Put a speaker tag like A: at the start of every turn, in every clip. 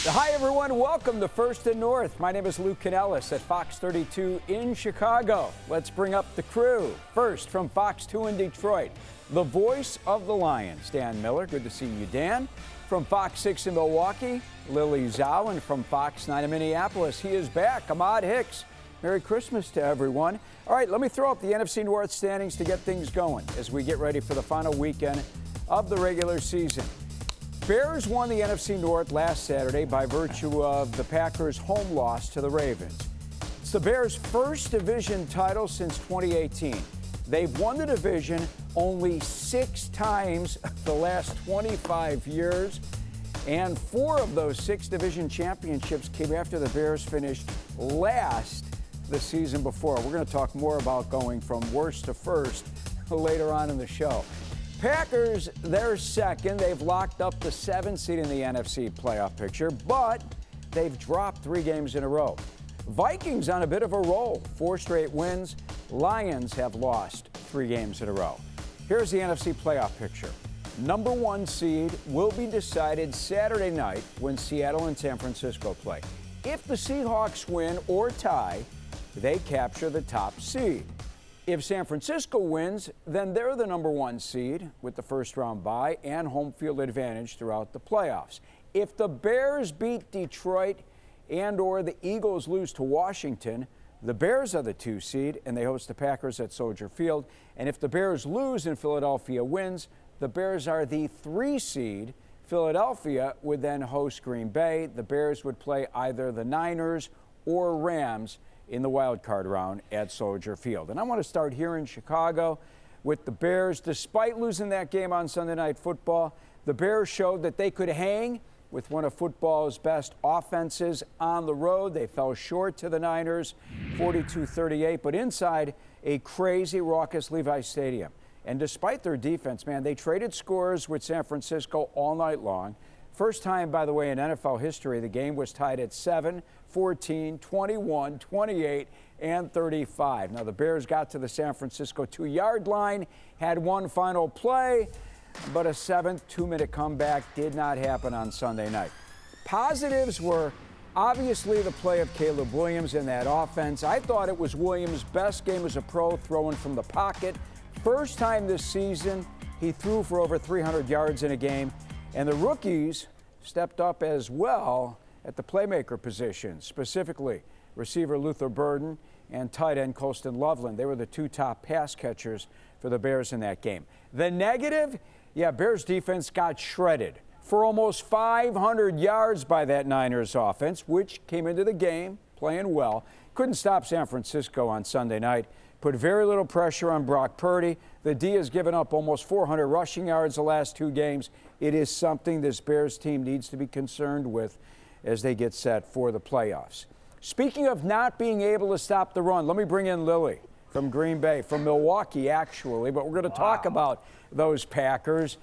A: Hi, everyone. Welcome to First and North. My name is Luke Canellis at Fox 32 in Chicago. Let's bring up the crew. First, from Fox 2 in Detroit, the voice of the Lions, Dan Miller. Good to see you, Dan. From Fox 6 in Milwaukee, Lily Zhao. And from Fox 9 in Minneapolis, he is back, Ahmad Hicks. Merry Christmas to everyone. All right, let me throw up the NFC North standings to get things going as we get ready for the final weekend of the regular season. Bears won the NFC North last Saturday by virtue of the Packers' home loss to the Ravens. It's the Bears' first division title since 2018. They've won the division only 6 times the last 25 years, and 4 of those 6 division championships came after the Bears finished last the season before. We're going to talk more about going from worst to first later on in the show. Packers, they're second. They've locked up the 7th seed in the NFC playoff picture, but they've dropped 3 games in a row. Vikings on a bit of a roll, 4 straight wins. Lions have lost 3 games in a row. Here's the NFC playoff picture. Number 1 seed will be decided Saturday night when Seattle and San Francisco play. If the Seahawks win or tie, they capture the top seed. If San Francisco wins, then they're the number 1 seed with the first round bye and home field advantage throughout the playoffs. If the Bears beat Detroit and or the Eagles lose to Washington, the Bears are the 2 seed and they host the Packers at Soldier Field. And if the Bears lose and Philadelphia wins, the Bears are the 3 seed. Philadelphia would then host Green Bay. The Bears would play either the Niners or Rams in the wild card round at Soldier Field. And I want to start here in Chicago with the Bears. Despite losing that game on Sunday Night Football, the Bears showed that they could hang with one of football's best offenses on the road. They fell short to the Niners, 42-38, but inside a crazy, raucous Levi Stadium. And despite their defense, man, they traded scores with San Francisco all night long. First time, by the way, in NFL history, the game was tied at 7, 14, 21, 28, and 35. Now, the Bears got to the San Francisco 2-yard line, had one final play, but a 7th 2-minute comeback did not happen on Sunday night. Positives were obviously the play of Caleb Williams in that offense. I thought it was Williams' best game as a pro, throwing from the pocket. First time this season, he threw for over 300 yards in a game. And the rookies stepped up as well at the playmaker position, specifically receiver Luther Burden and tight end Colston Loveland. They were the 2 top pass catchers for the Bears in that game. The negative, Bears defense got shredded for almost 500 yards by that Niners offense, which came into the game playing well. Couldn't stop San Francisco on Sunday night. Put very little pressure on Brock Purdy. The D has given up almost 400 rushing yards the last 2 games. It is something this Bears team needs to be concerned with as they get set for the playoffs. Speaking of not being able to stop the run, let me bring in Lily from Green Bay, from Milwaukee actually, but we're going to talk about those Packers.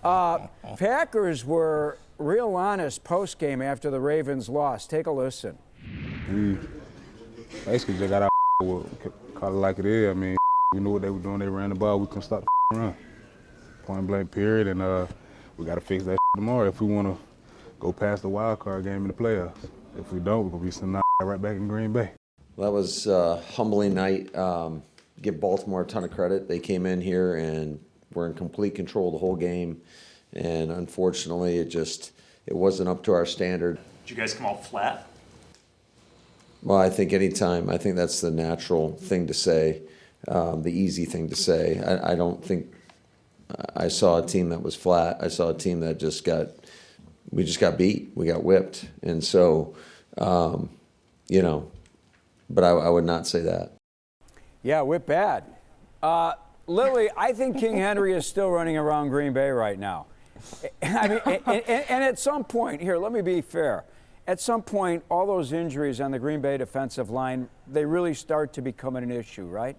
A: Packers were real honest post-game after the Ravens lost. Take a listen.
B: We basically just got our call it like it is. I mean, we knew what they were doing. They ran the ball. We couldn't stop the run. Point blank period. And we got to fix that tomorrow if we want to go past the wild card game in the playoffs. If we don't, we're going to be sitting right back in Green Bay.
C: That was a humbling night. Give Baltimore a ton of credit. They came in here and were in complete control the whole game. And unfortunately, it wasn't up to our standard.
D: Did you guys come out flat?
C: Well, I think that's the natural thing to say, the easy thing to say. I don't think I saw a team that was flat. I saw a team that we just got beat. We got whipped. And so, but I would not say that.
A: Yeah, whipped bad. Lily, I think King Henry is still running around Green Bay right now. I mean, and at some point, here, let me be fair. At some point, all those injuries on the Green Bay defensive line, they really start to become an issue, right?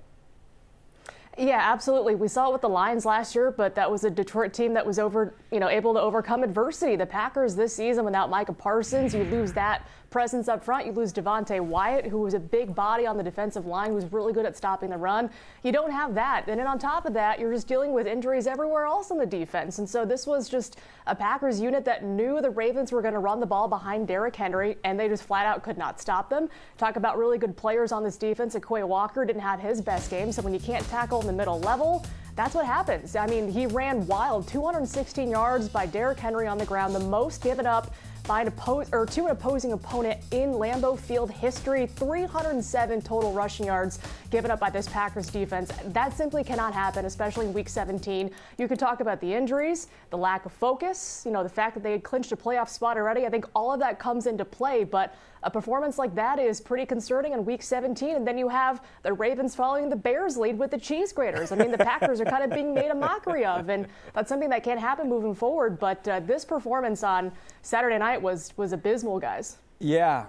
D: Yeah, absolutely. We saw it with the Lions last year, but that was a Detroit team that was able to overcome adversity. The Packers this season, without Micah Parsons, you lose that presence up front. You lose Devontae Wyatt, who was a big body on the defensive line, who's really good at stopping the run. You don't have that. And then on top of that, you're just dealing with injuries everywhere else on the defense. And so this was just a Packers unit that knew the Ravens were going to run the ball behind Derrick Henry, and they just flat out could not stop them. Talk about really good players on this defense. Quay Walker didn't have his best game, so when you can't tackle in the middle level, that's what happens. I mean, he ran wild, 216 yards by Derrick Henry on the ground, the most given up by to an opposing opponent in Lambeau Field history. 307 total rushing yards given up by this Packers defense. That simply cannot happen, especially in Week 17. You could talk about the injuries, the lack of focus, the fact that they had clinched a playoff spot already. I think all of that comes into play, but a performance like that is pretty concerning in Week 17. And then you have the Ravens following the Bears lead with the Cheese Graters. I mean, the Packers are kind of being made a mockery of, and that's something that can't happen moving forward. But this performance on Saturday night was abysmal, guys.
A: Yeah,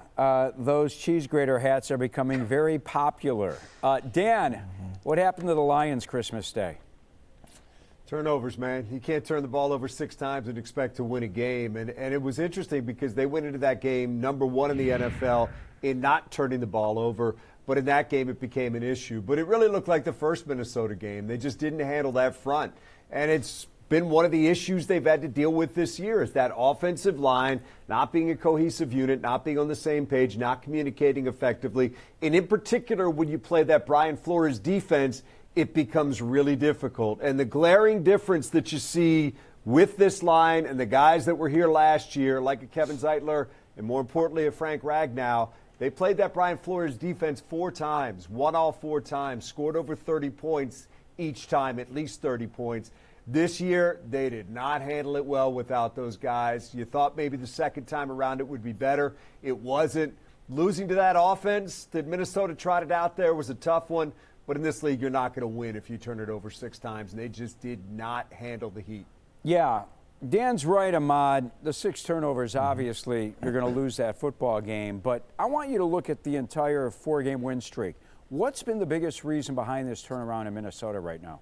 A: those Cheese Grater hats are becoming very popular. Dan, what happened to the Lions Christmas Day?
E: Turnovers, man. You can't turn the ball over 6 times and expect to win a game. And it was interesting because they went into that game #1 in the NFL in not turning the ball over. But in that game, it became an issue. But it really looked like the first Minnesota game. They just didn't handle that front. And it's been one of the issues they've had to deal with this year is that offensive line not being a cohesive unit, not being on the same page, not communicating effectively. And in particular, when you play that Brian Flores defense, it becomes really difficult. And the glaring difference that you see with this line and the guys that were here last year, like a Kevin Zeitler and more importantly a Frank Ragnow, they played that Brian Flores defense 4 times, won all 4 times, scored over 30 points each time, at least 30 points. This year, they did not handle it well without those guys. You thought maybe the second time around it would be better. It wasn't. Losing to that offense that Minnesota trotted out there was a tough one. But in this league, you're not going to win if you turn it over 6 times. And they just did not handle the heat.
A: Yeah, Dan's right, Ahmad. The 6 turnovers, obviously, you're going to lose that football game. But I want you to look at the entire 4-game win streak. What's been the biggest reason behind this turnaround in Minnesota right now?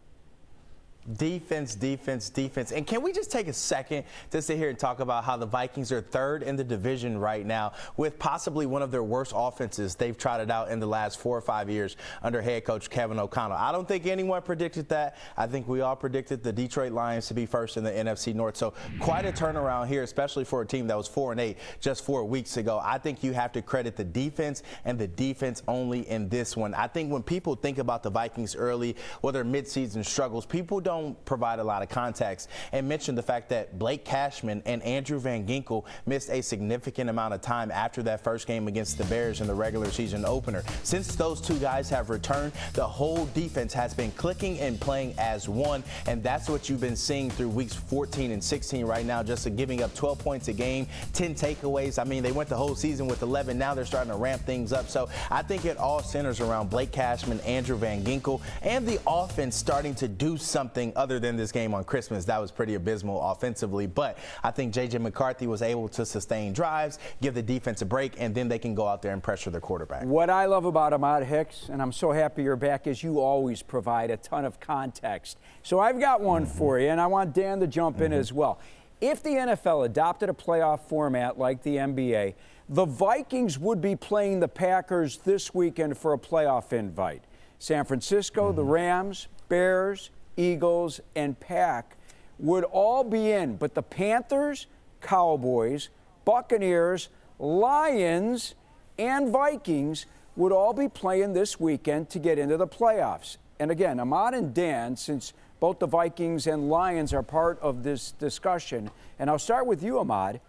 F: Defense, defense, defense. And can we just take a second to sit here and talk about how the Vikings are 3rd in the division right now with possibly one of their worst offenses they've trotted out in the last 4 or 5 years under head coach Kevin O'Connell. I don't think anyone predicted that. I think we all predicted the Detroit Lions to be first in the NFC North. So quite a turnaround here, especially for a team that was 4-8 just 4 weeks ago. I think you have to credit the defense and the defense only in this one. I think when people think about the Vikings early, whether midseason struggles, people don't provide a lot of context and mention the fact that Blake Cashman and Andrew Van Ginkel missed a significant amount of time after that first game against the Bears in the regular season opener. Since those 2 guys have returned, the whole defense has been clicking and playing as one, and that's what you've been seeing through weeks 14 and 16 right now, just giving up 12 points a game, 10 takeaways. I mean, they went the whole season with 11. Now they're starting to ramp things up. So I think it all centers around Blake Cashman, Andrew Van Ginkel, and the offense starting to do something other than this game on Christmas. That was pretty abysmal offensively, but I think J.J. McCarthy was able to sustain drives, give the defense a break, and then they can go out there and pressure their quarterback.
A: What I love about Ahmad Hicks, and I'm so happy you're back, is you always provide a ton of context. So I've got one for you, and I want Dan to jump in as well. If the NFL adopted a playoff format like the NBA, the Vikings would be playing the Packers this weekend for a playoff invite. San Francisco, the Rams, Bears, Eagles, and Pack would all be in, but the Panthers, Cowboys, Buccaneers, Lions, and Vikings would all be playing this weekend to get into the playoffs. And again, Ahmad and Dan, since both the Vikings and Lions are part of this discussion, and I'll start with you, Ahmad,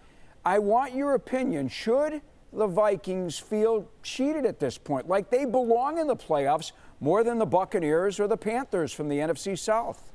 A: I want your opinion. Should the Vikings feel cheated at this point, like they belong in the playoffs more than the Buccaneers or the Panthers from the NFC South?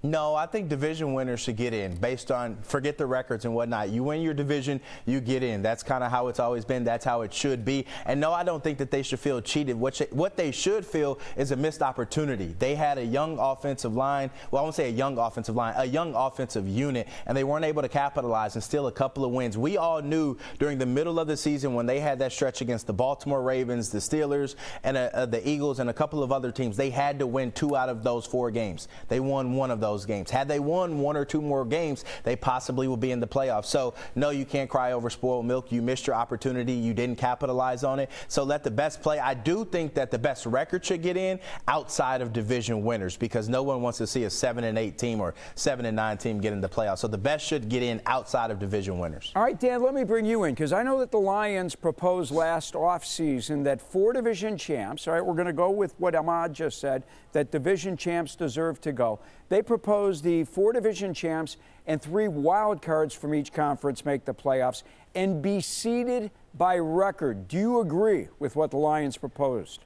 F: No, I think division winners should get in based on, forget the records and whatnot. You win your division, you get in. That's kind of how it's always been. That's how it should be. And no, I don't think that they should feel cheated. What they should feel is a missed opportunity. They had a young offensive line. Well, I won't say a young offensive line, a young offensive unit, and they weren't able to capitalize and steal a couple of wins. We all knew during the middle of the season when they had that stretch against the Baltimore Ravens, the Steelers, and the Eagles, and a couple of other teams, they had to win 2 out of those 4 games. They won 1 of those games. Had they won 1 or 2 more games, they possibly will be in the playoffs. So, no, you can't cry over spoiled milk. You missed your opportunity. You didn't capitalize on it. So let the best play. I do think that the best record should get in outside of division winners because no one wants to see a 7-8 team or 7-9 team get in the playoffs. So the best should get in outside of division winners.
A: All right, Dan, let me bring you in because I know that the Lions proposed last offseason that 4 division champs, all right, we're going to go with what Ahmad just said, that division champs deserve to go. They proposed the 4 division champs and 3 wild cards from each conference make the playoffs and be seeded by record. Do you agree with what the Lions proposed?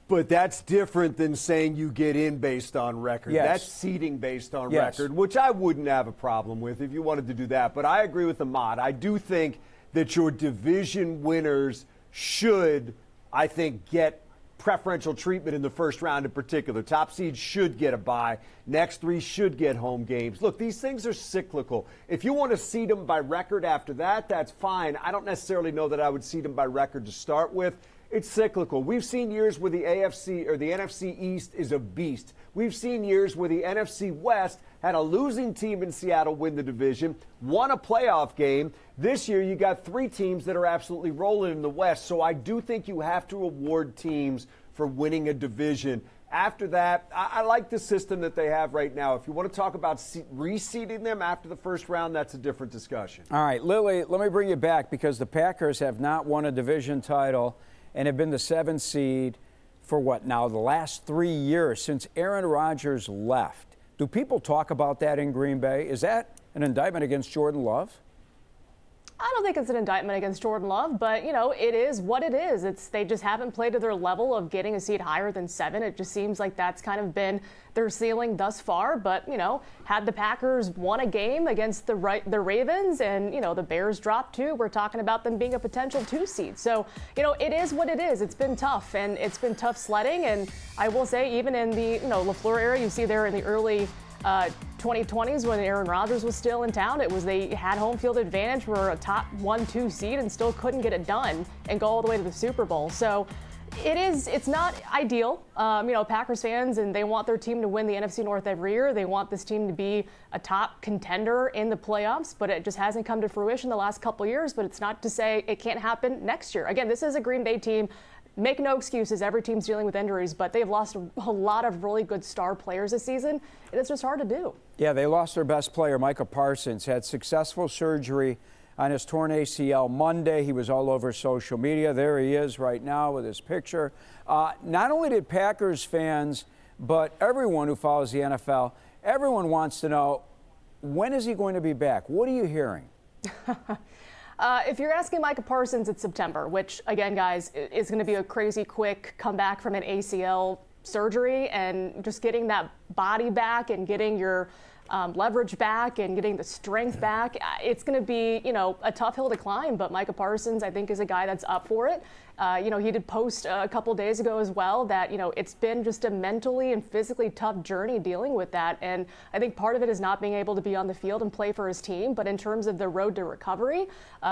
E: But that's different than saying you get in based on record.
A: Yes.
E: That's seeding based on
A: Yes.
E: record, which I wouldn't have a problem with if you wanted to do that. But I agree with Ahmad. I do think that your division winners should, I think, get preferential treatment in the first round in particular. Top seeds should get a bye. Next 3 should get home games. Look, these things are cyclical. If you want to seed them by record after that, that's fine. I don't necessarily know that I would seed them by record to start with. It's cyclical. We've seen years where the AFC or the NFC East is a beast. We've seen years where the NFC West had a losing team in Seattle win the division, won a playoff game. This year you got 3 teams that are absolutely rolling in the West. So I do think you have to award teams for winning a division. After that, I like the system that they have right now. If you want to talk about reseeding them after the first round, that's a different discussion.
A: All right, Lily, let me bring you back because the Packers have not won a division title and have been the 7th seed for what now, the last 3 years since Aaron Rodgers left. Do people talk about that in Green Bay? Is that an indictment against Jordan Love?
D: I don't think it's an indictment against Jordan Love, but, you know, it is what it is. They just haven't played to their level of getting a seed higher than 7. It just seems like that's kind of been their ceiling thus far. But, you know, had the Packers won a game against the Ravens and, you know, the Bears dropped 2, we're talking about them being a potential 2 seed. So, you know, it is what it is. It's been tough, and it's been tough sledding. And I will say, even in the, you know, LaFleur era, you see there in the early 2020s when Aaron Rodgers was still in town, they had home field advantage, were a top 1-2 seed and still couldn't get it done and go all the way to the Super Bowl. So it's not ideal. You know, Packers fans, and they want their team to win the NFC North every year. They want this team to be a top contender in the playoffs, but it just hasn't come to fruition the last couple of years. But it's not to say it can't happen next year. Again, this is a Green Bay team. Make no excuses. Every team's dealing with injuries, but they've lost a lot of really good star players this season, and it's just hard to do.
A: Yeah, they lost their best player, Micah Parson, had successful surgery on his torn ACL Monday. He was all over social media. There he is right now with his picture. Not only did Packers fans, but everyone who follows the NFL, everyone wants to know, when is he going to be back? What are you hearing?
D: If you're asking Micah Parsons, it's September, which, again, guys, is going to be a crazy quick comeback from an ACL surgery, and just getting that body back and getting your leverage back and getting the strength back. It's going to be, you know, a tough hill to climb, but Micah Parsons, I think, is a guy that's up for it. You know, he did post a couple days ago as well that, you know, it's been just a mentally and physically tough journey dealing with that. And I think part of it is not being able to be on the field and play for his team. But in terms of the road to recovery,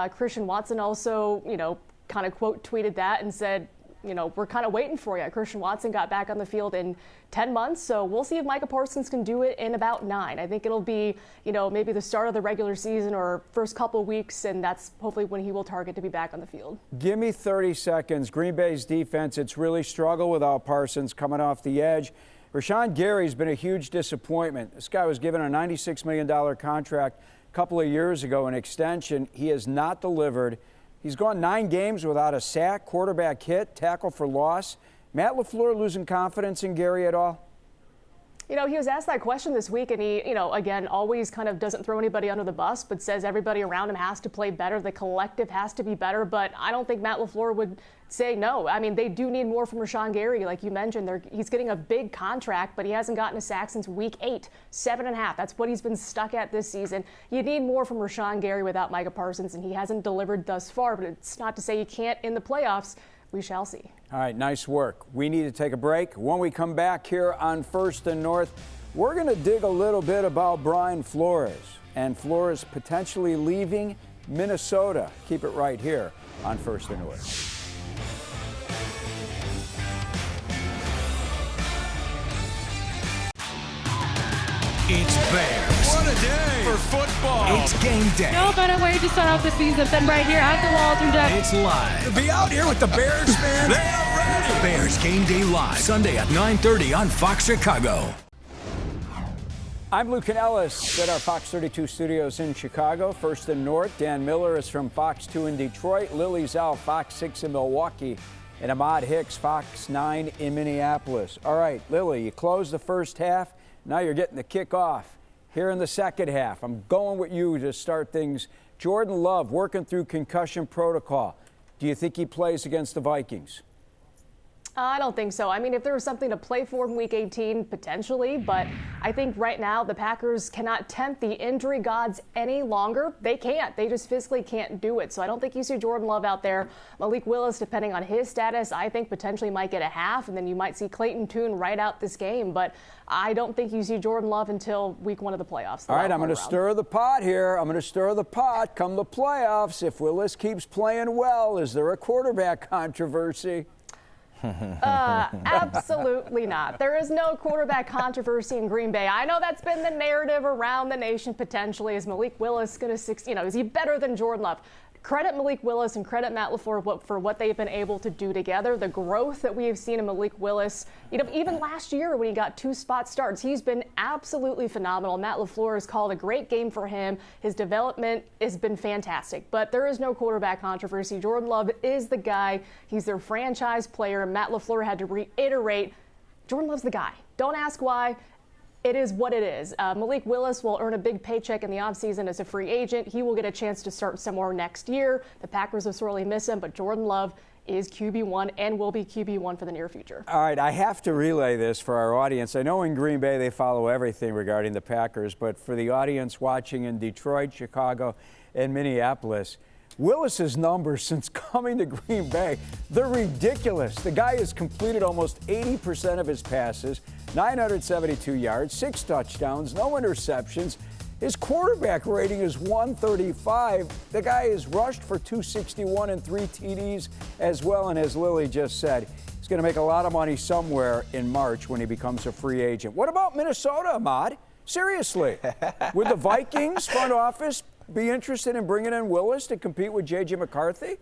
D: Christian Watson also, you know, kind of quote tweeted that and said, you know, we're kind of waiting for you. Christian Watson got back on the field in 10 months, so we'll see if Micah Parsons can do it in about 9. I think it'll be, you know, maybe the start of the regular season or first couple of weeks, and that's hopefully when he will target to be back on the field. Give me 30 seconds. Green Bay's defense, it's really struggled without Parsons coming off the edge. Rashawn Gary's been a huge disappointment. This guy was given a $96 million contract a couple of years ago, an extension. He has not delivered. He's gone 9 games without a sack, quarterback hit, tackle for loss. Matt LaFleur losing confidence in Gary at all? You know, he was asked that question this week, and he, again, always kind of doesn't throw anybody under the bus, but says everybody around him has to play better. The collective has to be better. But I don't think Matt LaFleur would say no. I mean, they do need more from Rashawn Gary. Like you mentioned, he's getting a big contract, but he hasn't gotten a sack since week 8, 7.5. That's what he's been stuck at this season. You need more from Rashawn Gary without Micah Parsons, and he hasn't delivered thus far, but it's not to say you can't in the playoffs. We shall see.
A: All right, nice work. We need to take a break. When we come back here on First and North, we're going to dig a little bit about Brian Flores and Flores potentially leaving Minnesota. Keep it right here on First and North.
G: It's Bears. What a day for football. It's game day.
H: No better way to start off the season than right here at the Walter Duck.
G: It's live.
A: To be out here with the Bears fans.
G: They are ready. Bears game day live Sunday at 9:30 on Fox Chicago.
A: I'm Luke Canellis at our Fox 32 studios in Chicago. First and North. Dan Miller is from Fox 2 in Detroit. Lily's out, Fox 6 in Milwaukee. And Ahmad Hicks, Fox 9 in Minneapolis. All right, Lily, you closed the first half. Now you're getting the kickoff here in the second half. I'm going with you to start things. Jordan Love working through concussion protocol. Do you think he plays against the Vikings?
D: I don't think so. I mean, if there was something to play for in Week 18, potentially, but I think right now the Packers cannot tempt the injury gods any longer. They can't. They just physically can't do it. So I don't think you see Jordan Love out there. Malik Willis, depending on his status, I think potentially might get a half, and then you might see Clayton Tune right out this game. But I don't think you see Jordan Love until Week 1 of the playoffs.
A: All right, I'm going to stir the pot here. I'm going to stir the pot come the playoffs. If Willis keeps playing well, is there a quarterback controversy?
D: Absolutely not. There is no quarterback controversy in Green Bay. I know that's been the narrative around the nation potentially. Is Malik Willis going to, is he better than Jordan Love? Credit Malik Willis and credit Matt LaFleur for what they've been able to do together. The growth that we have seen in Malik Willis, even last year when he got 2 spot starts, he's been absolutely phenomenal. Matt LaFleur has called a great game for him. His development has been fantastic, but there is no quarterback controversy. Jordan Love is the guy. He's their franchise player. Matt LaFleur had to reiterate, Jordan Love's the guy. Don't ask why. It is what it is. Malik Willis will earn a big paycheck in the offseason as a free agent. He will get a chance to start somewhere next year. The Packers will sorely miss him, but Jordan Love is QB1 and will be QB1 for the near future.
A: All right, I have to relay this for our audience. I know in Green Bay they follow everything regarding the Packers, but for the audience watching in Detroit, Chicago, and Minneapolis, Willis's numbers since coming to Green Bay, they're ridiculous. The guy has completed almost 80% of his passes, 972 yards, 6 touchdowns, no interceptions. His quarterback rating is 135. The guy has rushed for 261 and 3 TDs as well. And as Lily just said, he's going to make a lot of money somewhere in March when he becomes a free agent. What about Minnesota, Ahmad? Seriously, would the Vikings front office be interested in bringing in Willis to compete with J.J. McCarthy?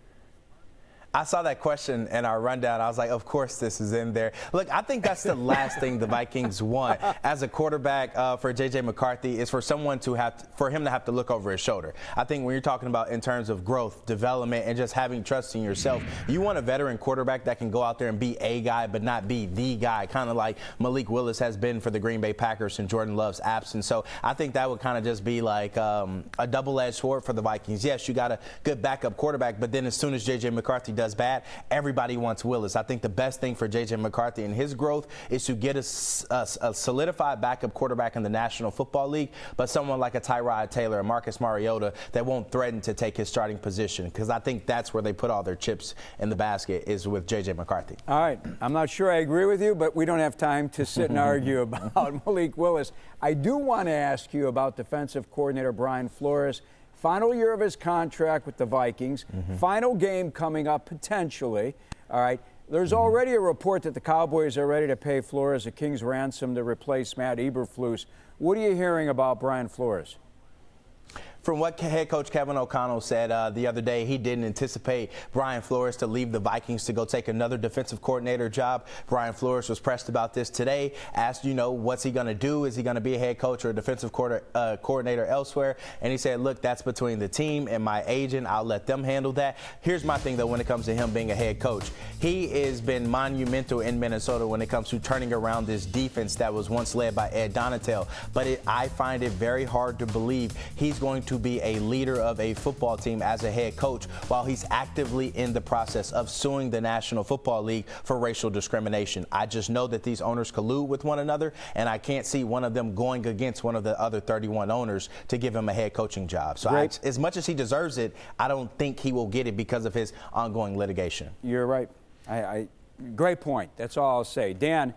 F: I saw that question in our rundown. I was like, of course this is in there. Look, I think that's the last thing the Vikings want as a quarterback for J.J. McCarthy is for someone for him to have to look over his shoulder. I think when you're talking about in terms of growth, development, and just having trust in yourself, you want a veteran quarterback that can go out there and be a guy but not be the guy, kind of like Malik Willis has been for the Green Bay Packers in Jordan Love's absence. So I think that would kind of just be like a double-edged sword for the Vikings. Yes, you got a good backup quarterback, but then as soon as J.J. McCarthy does bad, everybody wants Willis. I think the best thing for J.J. McCarthy and his growth is to get a solidified backup quarterback in the National Football League, but someone like a Tyrod Taylor or Marcus Mariota that won't threaten to take his starting position, because I think that's where they put all their chips in the basket is with J.J. McCarthy. All
A: right. I'm not sure I agree with you, but we don't have time to sit and argue about Malik Willis. I do want to ask you about defensive coordinator Brian Flores. Final year of his contract with the Vikings. Final game coming up potentially. All right. There's already a report that the Cowboys are ready to pay Flores a king's ransom to replace Matt Eberflus. What are you hearing about Brian Flores?
F: from what head coach Kevin O'Connell said the other day, he didn't anticipate Brian Flores to leave the Vikings to go take another defensive coordinator job. Brian Flores was pressed about this today, asked, what's he going to do? Is he going to be a head coach or a defensive coordinator elsewhere? And he said, look, that's between the team and my agent. I'll let them handle that. Here's my thing, though, when it comes to him being a head coach. He has been monumental in Minnesota when it comes to turning around this defense that was once led by Ed Donatel. But I find it very hard to believe he's going to be a leader of a football team as a head coach while he's actively in the process of suing the National Football League for racial discrimination. I just know that these owners collude with one another, and I can't see one of them going against one of the other 31 owners to give him a head coaching job. So as much as he deserves it, I don't think he will get it because of his ongoing litigation.
A: You're right. Great point. That's all I'll say. Dan,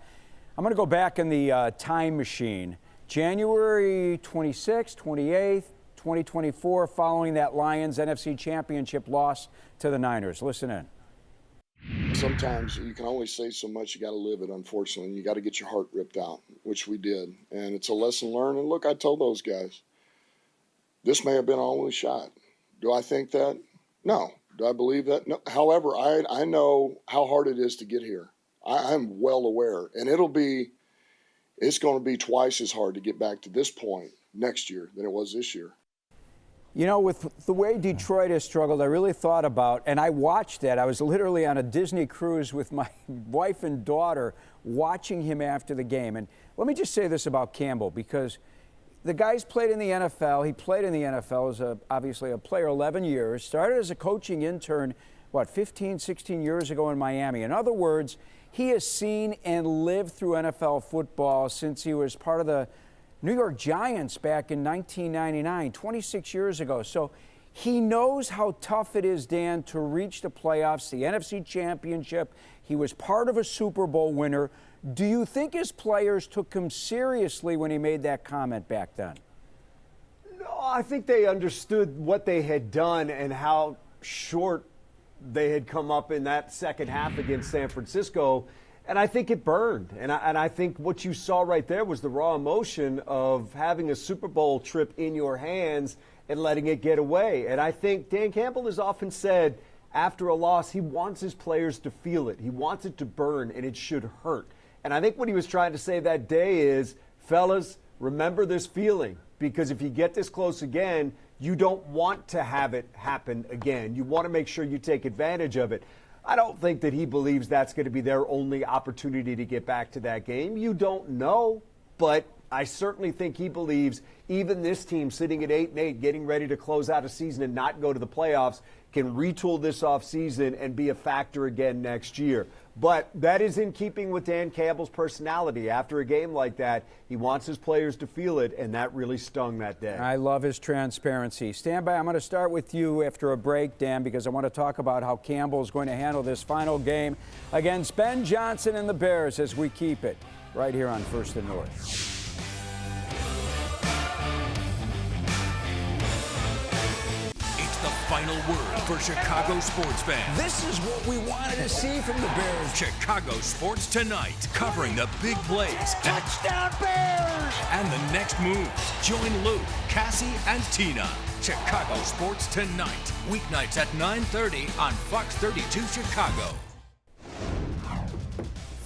A: I'm going to go back in the time machine. January 26th, 28th, 2024, following that Lions NFC Championship loss to the Niners. Listen in.
I: Sometimes you can only say so much. You got to live it, unfortunately. And you got to get your heart ripped out, which we did. And it's a lesson learned. And look, I told those guys, this may have been our only shot. Do I think that? No. Do I believe that? No. However, I know how hard it is to get here. I'm well aware. And it's going to be twice as hard to get back to this point next year than it was this year.
A: With the way Detroit has struggled, I really thought about, and I watched that. I was literally on a Disney cruise with my wife and daughter watching him after the game. And let me just say this about Campbell, because the guy's played in the NFL. He played in the NFL as obviously a player 11 years, started as a coaching intern, 15, 16 years ago in Miami. In other words, he has seen and lived through NFL football since he was part of the New York Giants back in 1999, 26 years ago. So he knows how tough it is, Dan, to reach the playoffs, the NFC Championship. He was part of a Super Bowl winner. Do you think his players took him seriously when he made that comment back then?
E: No, I think they understood what they had done and how short they had come up in that second half against San Francisco, and I think it burned. And I think what you saw right there was the raw emotion of having a Super Bowl trip in your hands and letting it get away. And I think Dan Campbell has often said after a loss, he wants his players to feel it. He wants it to burn, and it should hurt. And I think what he was trying to say that day is, fellas, remember this feeling, because if you get this close again, you don't want to have it happen again. You want to make sure you take advantage of it. I don't think that he believes that's going to be their only opportunity to get back to that game. You don't know, but I certainly think he believes even this team sitting at 8-8, getting ready to close out a season and not go to the playoffs, can retool this offseason and be a factor again next year. But that is in keeping with Dan Campbell's personality. After a game like that, he wants his players to feel it, and that really stung that day.
A: I love his transparency. Stand by. I'm going to start with you after a break, Dan, because I want to talk about how Campbell is going to handle this final game against Ben Johnson and the Bears as we keep it right here on First and North.
G: Final word for Chicago sports fans.
J: This is what we wanted to see from the Bears.
G: Chicago Sports Tonight, covering the big plays.
J: Touchdown Bears!
G: And the next moves. Join Luke, Cassie, and Tina. Chicago Sports Tonight, weeknights at 9:30 on Fox 32 Chicago.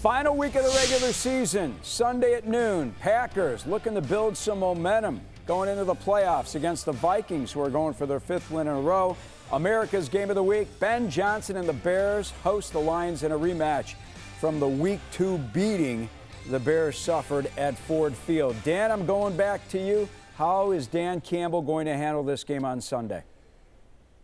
A: Final week of the regular season, Sunday at noon. Packers looking to build some momentum going into the playoffs against the Vikings, who are going for their 5th win in a row. America's Game of the Week, Ben Johnson and the Bears host the Lions in a rematch from the Week 2 beating the Bears suffered at Ford Field. Dan, I'm going back to you. How is Dan Campbell going to handle this game on Sunday?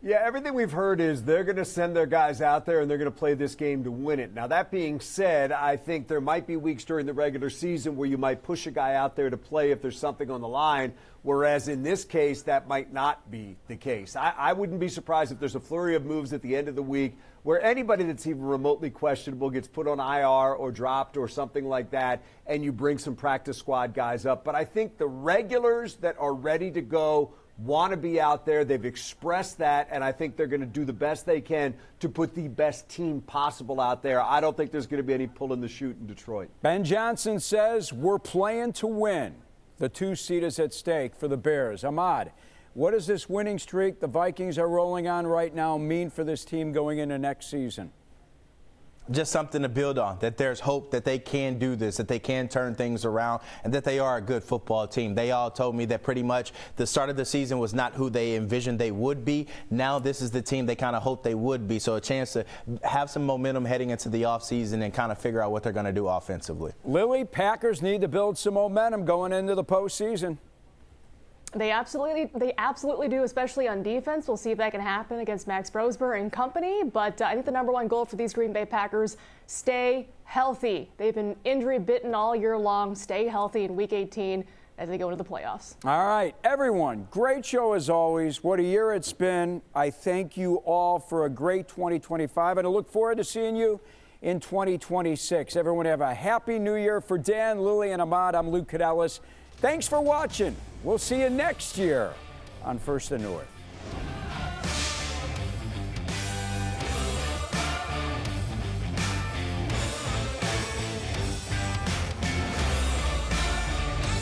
E: Yeah, everything we've heard is they're going to send their guys out there and they're going to play this game to win it. Now, that being said, I think there might be weeks during the regular season where you might push a guy out there to play if there's something on the line, whereas in this case, that might not be the case. I wouldn't be surprised if there's a flurry of moves at the end of the week where anybody that's even remotely questionable gets put on IR or dropped or something like that, and you bring some practice squad guys up. But I think the regulars that are ready to go want to be out there. They've expressed that, and I think they're going to do the best they can to put the best team possible out there. I don't think there's going to be any pull in the chute in Detroit.
A: Ben Johnson says we're playing to win. The 2 seed is at stake for the Bears. Ahmad, What does this winning streak the Vikings are rolling on right now mean for this team going into next season?
F: Just something to build on, that there's hope that they can do this, that they can turn things around, and that they are a good football team. They all told me that pretty much the start of the season was not who they envisioned they would be. Now this is the team they kind of hoped they would be. So a chance to have some momentum heading into the offseason and kind of figure out what they're going to do offensively.
A: Lily, Packers need to build some momentum going into the postseason.
D: They absolutely do, especially on defense. We'll see if that can happen against Max Brosber and company. But I think the number one goal for these Green Bay Packers, stay healthy. They've been injury bitten all year long. Stay healthy in Week 18 as they go into the playoffs.
A: All right, everyone, great show as always. What a year it's been. I thank you all for a great 2025, and I look forward to seeing you in 2026. Everyone have a happy new year. For Dan, Lily, and Ahmad, I'm Luke Canellis. Thanks for watching. We'll see you next year on First and North.